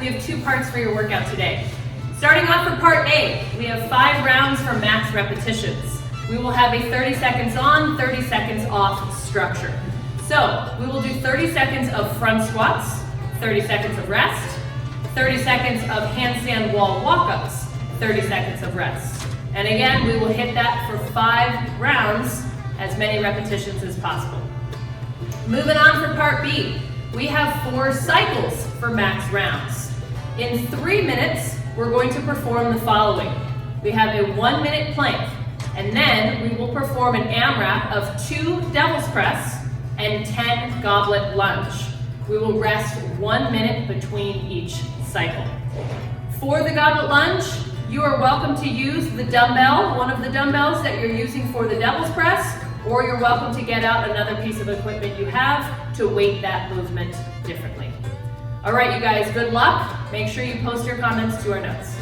we have 2 parts for your workout today. Starting off for part A, we have 5 rounds for max repetitions. We will have a 30 seconds on, 30 seconds off structure. So we will do 30 seconds of front squats, 30 seconds of rest, 30 seconds of handstand wall walk-ups, 30 seconds of rest. And again, we will hit that for 5 rounds, as many repetitions as possible. Moving on for part B, we have 4 cycles for max rounds. In 3 minutes, we're going to perform the following. We have a 1-minute plank, and then we will perform an AMRAP of 2 devil's press and 10 goblet lunge. We will rest 1 minute between each cycle. For the goblet lunge, you are welcome to use the dumbbell, one of the dumbbells that you're using for the devil's press, or you're welcome to get out another piece of equipment you have to weight that movement differently. All right, you guys, good luck. Make sure you post your comments to our notes.